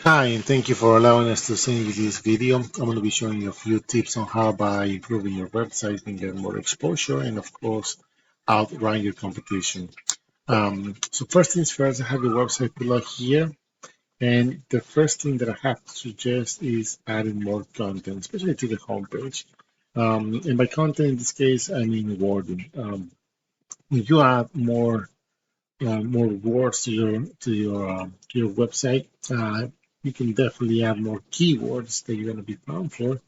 Hi, and thank you for allowing us to send you this video. I'm going to be showing you a few tips on how by improving your website you can get more exposure and, of course, outrun your competition. So first things first, I have the website pulled up here, and the first thing that I have to suggest is adding more content, especially to the homepage. And by content in this case, I mean wording. If you add more words to your website, you can definitely add more keywords that you're going to be found for.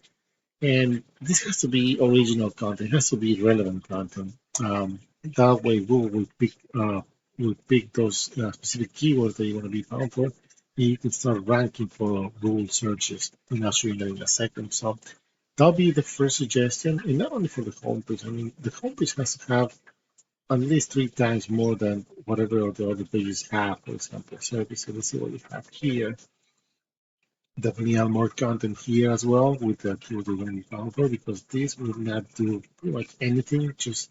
And this has to be original content. It has to be relevant content. That way, Google will pick those specific keywords that you want to be found for, and you can start ranking for Google searches. And I'll show you that in a second. So that'll be the first suggestion, and not only for the homepage. I mean, the homepage has to have at least three times more than whatever the other pages have, for example, service. So let's see what you have here. Definitely have more content here as well with the keyword you're going to be found for, because this will not do pretty much anything, just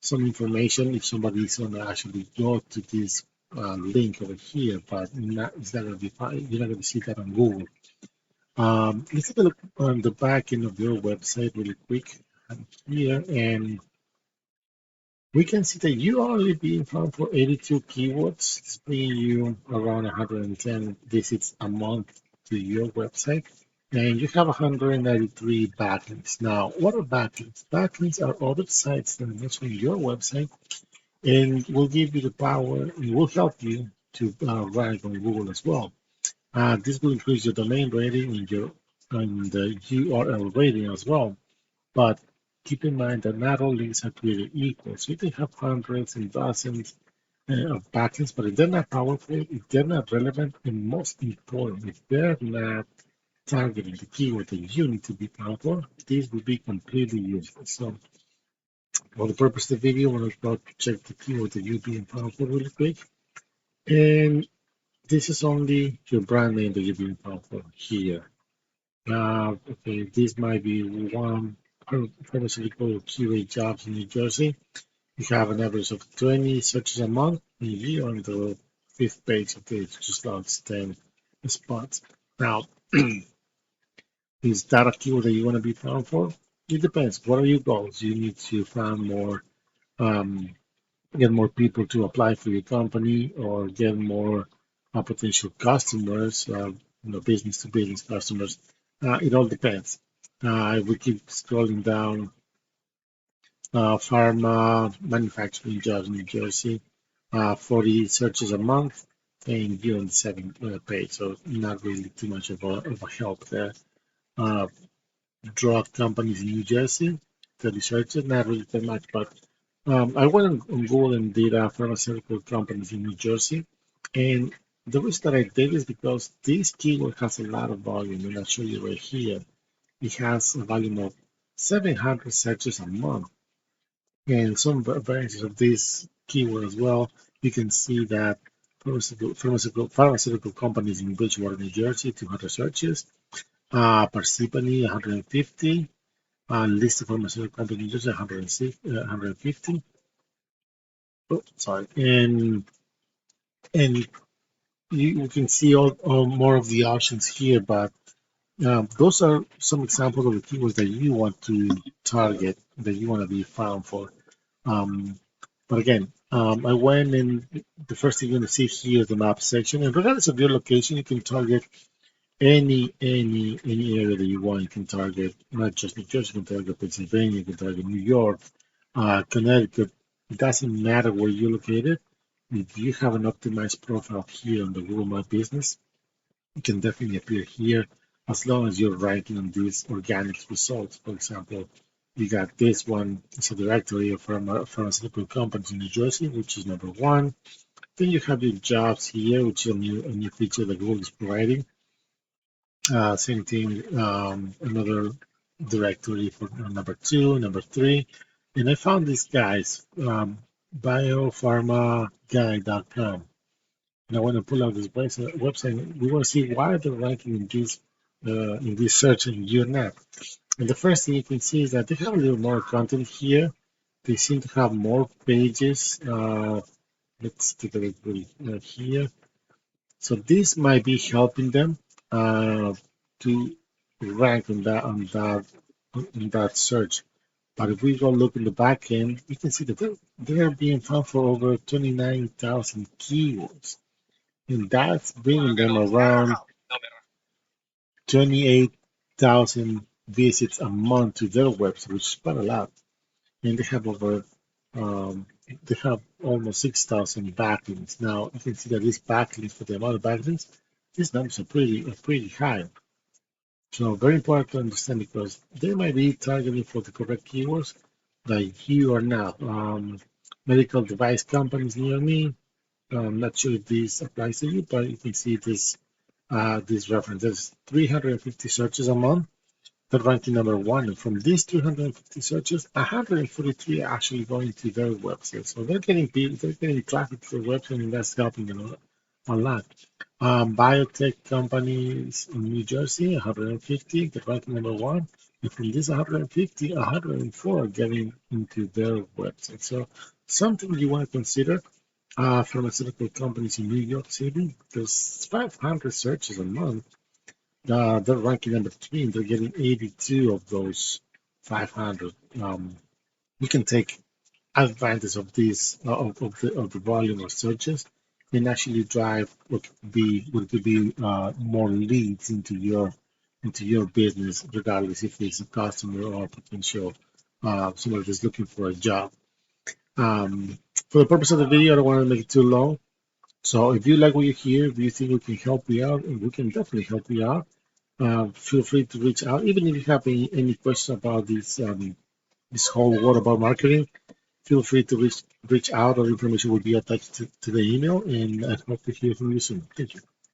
some information if somebody is going to actually go to this link over here, but it's not going to be fine. You're not going to see that on Google. Let's take a look on the back end of your website really quick here, and we can see that you are only being found for 82 keywords. It's bringing you around 110 visits a month to your website. And you have 193 backlinks. Now, what are backlinks? Backlinks are other sites that mention your website and will give you the power and will help you to rank on Google as well. This will increase your domain rating and the URL rating as well. But keep in mind that not all links are created equal. So you can have hundreds and dozens of backlinks, but if they're not powerful, if they're not relevant, and most important, if they're not targeting the keyword that you need to be found for, these will be completely useless. So for the purpose of the video, we're going to check the keyword that you're being found for really quick. And this is only your brand name that you're being found for here. Okay, this might be one pharmaceutical QA jobs in New Jersey. You have an average of 20 searches a month, and you're on the fifth page of this, just lost 10 spots. Now, is that a keyword that you want to be found for? It depends. What are your goals? You need to find um, get more people to apply for your company, or get more potential customers, business to business customers. It all depends. We keep scrolling down. Pharma manufacturing jobs in New Jersey, 40 searches a month, and you're on the second page, so not really too much of a help there. Uh, Drug companies in New Jersey, 30 searches, not really that much, but I went on Google and did pharmaceutical companies in New Jersey, and the reason that I did is because this keyword has a lot of volume, and I'll show you right here. It has a volume of 700 searches a month. And some variances of this keyword as well. You can see that pharmaceutical companies in Bridgewater, New Jersey, 200 searches. Parsippany, 150. Listed pharmaceutical company in New Jersey, 150. Oh, sorry. And you can see all more of the options here, but those are some examples of the keywords that you want to target, that you want to be found for. Um, But again, I went and the first thing you're going to see here is the map section. And regardless of your location, you can target any area that you want. You can target not just New Jersey, you can target Pennsylvania, you can target New York, Connecticut. It doesn't matter where you're located. If you have an optimized profile here on the Google My Business, you can definitely appear here as long as you're ranking on these organic results. For example, you got this one. It's a directory of pharmaceutical companies in New Jersey, which is number one. Then you have your jobs here, which is a new feature that Google is providing. Same thing, another directory for number two, number three. And I found these guys, biopharmaguy.com. And I want to pull out this website. We want to see why they're ranking in this search and you're not. And the first thing you can see is that they have a little more content here. They seem to have more pages. Let's take a look here. So this might be helping them. to rank on that search. But if we go look in the back end, you can see that they're being found for over 29,000 keywords, and that's bringing them around 28,000 visits a month to their website, which is quite a lot. And um, they have almost 6,000 backlinks. Now you can see that these backlinks, for the amount of backlinks, these numbers are pretty high. So very important to understand because they might be targeting for the correct keywords, like you are now. Medical device companies near me. I'm not sure if this applies to you, but you can see this reference. There's 350 searches a month. They're ranking number one. And from these 350 searches, 143 are actually going to their website. So they're getting traffic to their website, and that's helping them a lot. Biotech companies in New Jersey, 150, they're ranking number one. And from these 150, 104 are getting into their website. So something you want to consider. Pharmaceutical companies in New York City, there's 500 searches a month. They're ranking number three, and they're getting 82 of those 500. You can take advantage of this of the volume of searches and actually drive what could be more leads into your business, regardless if it's a customer or potential somebody that's looking for a job. For the purpose of the video, I don't want to make it too long. So if you like what you hear, if you think we can help you out, and we can definitely help you out, feel free to reach out. Even if you have any questions about this whole world about marketing, feel free to reach out. All information will be attached to the email, and I hope to hear from you soon. Thank you.